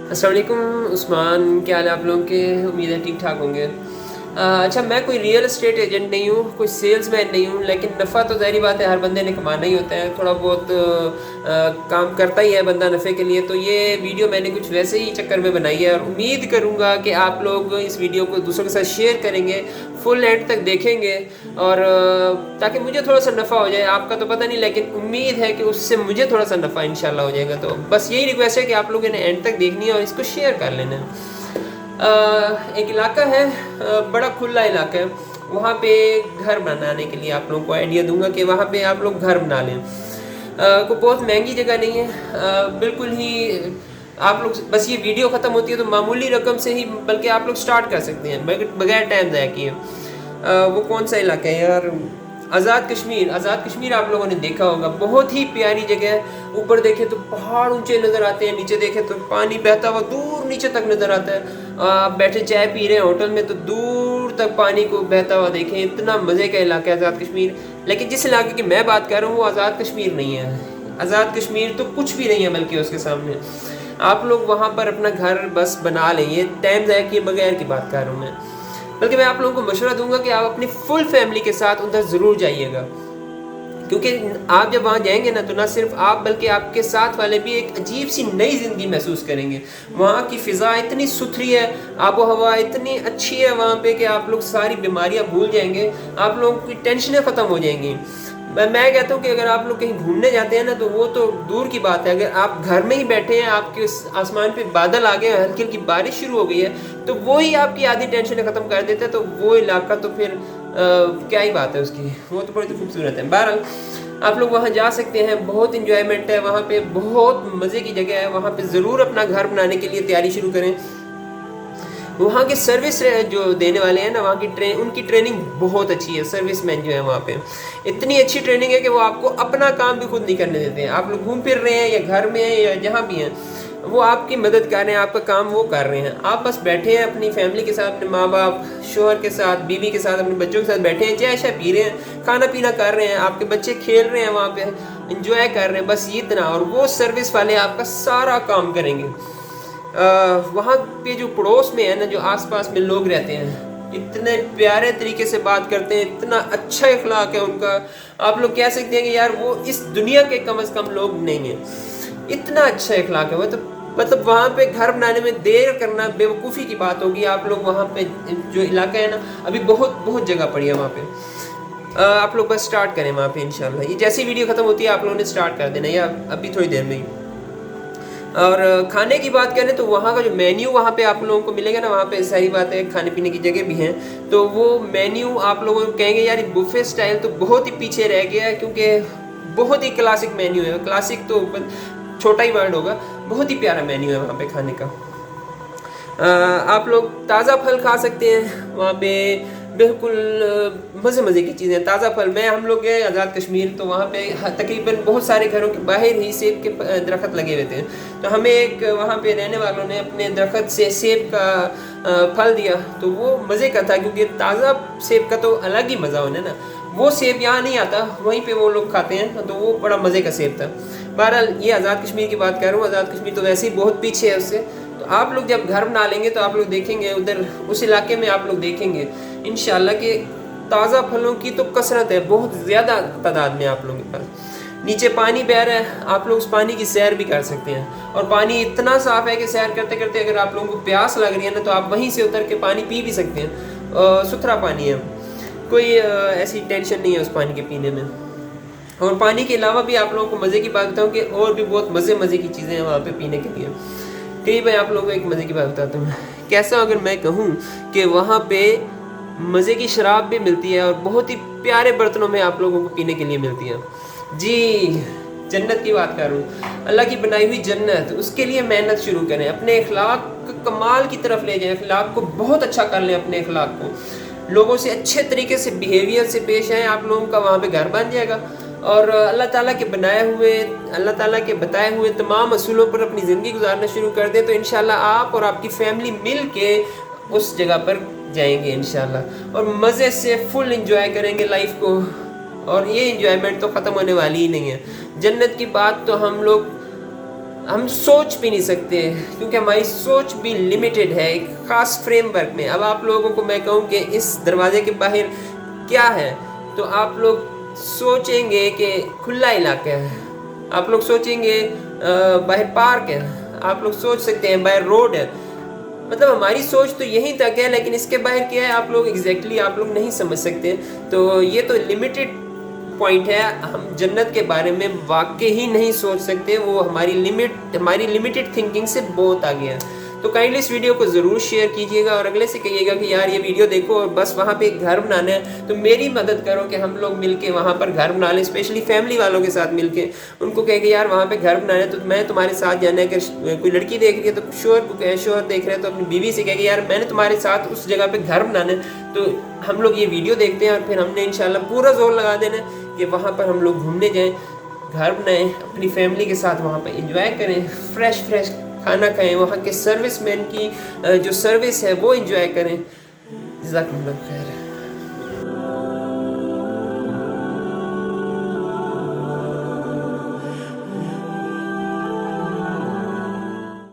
अस्सलाम वालेकुम उस्मान, क्या हाल है आप लोगों के? उम्मीद है ठीक ठाक होंगे। अच्छा, मैं कोई रियल एस्टेट एजेंट नहीं हूँ, कोई सेल्स मैन नहीं हूँ, लेकिन नफ़ा तो ज़ाहिर बात है हर बंदे ने कमाना ही होता है। थोड़ा बहुत काम करता ही है बंदा नफ़े के लिए। तो ये वीडियो मैंने कुछ वैसे ही चक्कर में बनाई है, और उम्मीद करूँगा कि आप लोग इस वीडियो को दूसरों के साथ शेयर करेंगे, फुल एंड तक देखेंगे, और ताकि मुझे थोड़ा सा नफ़ा हो जाए। आपका तो पता नहीं, लेकिन उम्मीद है कि उससे मुझे थोड़ा सा नफ़ा इंशाल्लाह हो जाएगा। तो बस यही रिक्वेस्ट है कि आप लोगों ने एंड तक देखनी है और इसको शेयर कर लेना है। एक इलाका है, बड़ा खुला इलाका है। वहाँ पे घर बनाने के लिए आप लोगों को आइडिया दूंगा कि वहाँ पे आप लोग घर बना लें। कोई बहुत महंगी जगह नहीं है, बिल्कुल ही आप लोग बस ये वीडियो ख़त्म होती है तो मामूली रकम से ही बल्कि आप लोग स्टार्ट कर सकते हैं बगैर टाइम ज़ाया किए। वो कौन सा इलाका है यार? आज़ाद कश्मीर। आज़ाद कश्मीर आप लोगों ने देखा होगा, बहुत ही प्यारी जगह है। ऊपर देखें तो पहाड़ ऊंचे नज़र आते हैं, नीचे देखें तो पानी बहता हुआ दूर नीचे तक नज़र आता है। आप बैठे चाय पी रहे हैं होटल में तो दूर तक पानी को बहता हुआ देखें। इतना मज़े का इलाका है आज़ाद कश्मीर। लेकिन जिस इलाके की मैं बात कर रहा हूँ वो आज़ाद कश्मीर नहीं है। आज़ाद कश्मीर तो कुछ भी नहीं है बल्कि उसके सामने। आप लोग वहाँ पर अपना घर बस बना लें, ये टाइम ज़ाया किए बगैर की बात कर रहा हूँ मैं। बल्कि मैं आप लोगों को मशवरा दूंगा कि आप अपनी फुल फैमिली के साथ उधर ज़रूर जाइएगा, क्योंकि आप जब वहाँ जाएंगे ना तो ना सिर्फ आप बल्कि आपके साथ वाले भी एक अजीब सी नई ज़िंदगी महसूस करेंगे। वहाँ की फ़िज़ा इतनी सुथरी है, आबो हवा इतनी अच्छी है वहाँ पे कि आप लोग सारी बीमारियाँ भूल जाएंगे, आप लोगों की टेंशनें ख़त्म हो जाएंगी। मैं कहता हूँ कि अगर आप लोग कहीं घूमने जाते हैं ना तो वो तो दूर की बात है, अगर आप घर में ही बैठे हैं, आपके आसमान पे बादल आ गए, हल्की हल्की बारिश शुरू हो गई है, तो वो ही आपकी आधी टेंशनें ख़त्म कर देते हैं। तो वो इलाका तो फिर क्या ही बात है उसकी, वो तो बड़ी खूबसूरत है। बहरहाल आप लोग वहाँ जा सकते हैं, बहुत इंजॉयमेंट है वहाँ पे, बहुत मज़े की जगह है। वहाँ पे ज़रूर अपना घर बनाने के लिए तैयारी शुरू करें। वहाँ के सर्विस जो देने वाले हैं ना, वहाँ की उनकी ट्रेनिंग बहुत अच्छी है। सर्विस मैन जो है वहाँ पे इतनी अच्छी ट्रेनिंग है कि वो आपको अपना काम भी खुद नहीं करने देते हैं। आप लोग घूम फिर रहे हैं या घर में हैं या जहाँ भी हैं, वो आपकी मदद कर रहे हैं, आपका काम वो कर रहे हैं। आप बस बैठे हैं अपनी फैमिली के साथ, अपने माँ बाप, शोहर के साथ, बीवी के साथ, अपने बच्चों के साथ बैठे हैं, चाय शाय पी रहे हैं, खाना पीना कर रहे हैं, आपके बच्चे खेल रहे हैं वहाँ पे, इंजॉय कर रहे हैं, बस ये इतना। और वो सर्विस वाले आपका सारा काम करेंगे। वहाँ पे जो पड़ोस में है ना, जो आसपास में लोग रहते हैं, इतने प्यारे तरीके से बात करते हैं, इतना अच्छा इखलाक है उनका। आप लोग कह सकते हैं कि यार वो इस दुनिया के कम से कम लोग नहीं हैं, इतना अच्छा इखलाक है वो। तो मतलब वहाँ पे घर बनाने में देर करना बेवकूफ़ी की बात होगी। आप लोग वहाँ पे जो इलाका है ना, अभी बहुत बहुत जगह पड़ी है वहाँ पे। आप लोग बस स्टार्ट करें वहाँ पे इंशाल्लाह। ये जैसी वीडियो ख़त्म होती है आप लोगों ने स्टार्ट कर देना, या अभी थोड़ी देर में ही। और खाने की बात करें तो वहाँ का जो मेन्यू वहाँ पे आप लोगों को मिलेगा ना, वहाँ पे सही बात है खाने पीने की जगह भी हैं, तो वो मेन्यू आप लोगों को कहेंगे यार बुफे स्टाइल तो बहुत ही पीछे रह गया है, क्योंकि बहुत ही क्लासिक मेन्यू है। क्लासिक तो छोटा ही वर्ड होगा, बहुत ही प्यारा मेन्यू है वहाँ पे खाने का। आप लोग ताज़ा फल खा सकते हैं वहाँ पे, बिल्कुल मज़े मज़े की चीज़ें, ताज़ा फल। हम लोग गए आज़ाद कश्मीर तो वहाँ पे तकरीबन बहुत सारे घरों के बाहर ही सेब के दरख्त लगे हुए थे। तो हमें एक वहाँ पे रहने वालों ने अपने दरख्त से सेब का फल दिया, तो वो मज़े का था, क्योंकि ताज़ा सेब का तो अलग ही मज़ा होना ना। वो सेब यहाँ नहीं आता, वहीं पे वो लोग खाते हैं, तो वो बड़ा मज़े का सेब था। बहरहाल ये आज़ाद कश्मीर की बात कर रहा हूँ, आज़ाद कश्मीर तो वैसे ही बहुत पीछे है उससे। तो आप लोग जब घर बना लेंगे तो आप लोग देखेंगे उधर उस इलाके में आप लोग देखेंगे इंशाल्लाह कि ताज़ा फलों की तो कसरत है, बहुत ज़्यादा तादाद में आप लोगों के पास। नीचे पानी बह रहा है, आप लोग उस पानी की सैर भी कर सकते हैं, और पानी इतना साफ़ है कि सैर करते करते अगर आप लोगों को प्यास लग रही है ना तो आप वहीं से उतर के पानी पी भी सकते हैं। सुथरा पानी है, कोई ऐसी टेंशन नहीं है उस पानी के पीने में। और पानी के अलावा भी आप लोगों को मज़े की बात बताऊँ कि और भी बहुत मज़े की चीज़ें हैं वहाँ पे पीने के लिए। करीब मैं आप लोगों को एक मज़े की बात बताता हूँ। कैसा अगर मैं कहूँ कि वहाँ पे मज़े की शराब भी मिलती है, और बहुत ही प्यारे बर्तनों में आप लोगों को पीने के लिए मिलती है। जी, जन्नत की बात कर रहा हूँ, अल्लाह की बनाई हुई जन्नत। उसके लिए मेहनत शुरू करें, अपने अखलाक कमाल की तरफ ले जाएं, अखलाक को बहुत अच्छा कर लें, अपने अखलाक को लोगों से अच्छे तरीके से बिहेवियर से पेश आएँ। आप लोगों का वहाँ पे घर बन जाएगा, और अल्लाह ताला के अल्लाह ताला के बताए हुए तमाम असूलों पर अपनी ज़िंदगी गुजारना शुरू कर दें, तो इंशाल्लाह आप और आपकी फैमिली मिल के उस जगह पर जाएंगे इंशाल्लाह, और मज़े से फुल इंजॉय करेंगे लाइफ को। और ये इंजॉयमेंट तो ख़त्म होने वाली ही नहीं है। जन्नत की बात तो हम लोग ہم سوچ بھی نہیں سکتے کیونکہ ہماری سوچ بھی لمیٹڈ ہے ایک خاص فریم ورک میں. اب آپ لوگوں کو میں کہوں کہ اس دروازے کے باہر کیا ہے تو آپ لوگ سوچیں گے کہ کھلا علاقہ ہے, آپ لوگ سوچیں گے باہر پارک ہے, آپ لوگ سوچ سکتے ہیں باہر روڈ ہے. مطلب ہماری سوچ تو یہیں تک ہے, لیکن اس کے باہر کیا ہے آپ لوگ ایگزیکٹلی آپ لوگ نہیں سمجھ سکتے. تو یہ تو لمیٹڈ پوائنٹ ہے, ہم جنت کے بارے میں واقعی ہی نہیں سوچ سکتے, وہ ہماری لمیٹڈ تھنکنگ سے بہت آگے ہے. تو کائنڈلی اس ویڈیو کو ضرور شیئر کیجیے گا اور اگلے سے کہیے گا کہ یار یہ ویڈیو دیکھو اور بس وہاں پہ ایک گھر بنانا ہے تو میری مدد کرو کہ ہم لوگ مل کے وہاں پر گھر بنا لیں, اسپیشلی فیملی والوں کے ساتھ مل کے ان کو کہے کہ یار وہاں پہ گھر بنانا ہے تو میں تمہارے ساتھ جانا ہے. اگر کوئی لڑکی دیکھ رہی ہے تو شوہر کو کہے, شوہر دیکھ رہے ہیں تو اپنی بیوی سے کہے کہ یار میں نے تمہارے ساتھ اس جگہ پہ گھر بنانا ہے. تو ہم لوگ یہ ویڈیو دیکھتے ہیں اور پھر ہم نے انشاءاللہ پورا زور لگا دینا ہے کہ وہاں پر ہم لوگ گھومنے جائیں, گھر بنائیں, اپنی فیملی کے ساتھ وہاں پہ انجوائے کریں, فریش کھانا کھائیں, وہاں کے سروس مین کی جو سروس ہے وہ انجوائے کریں. جزاک اللہ خیر.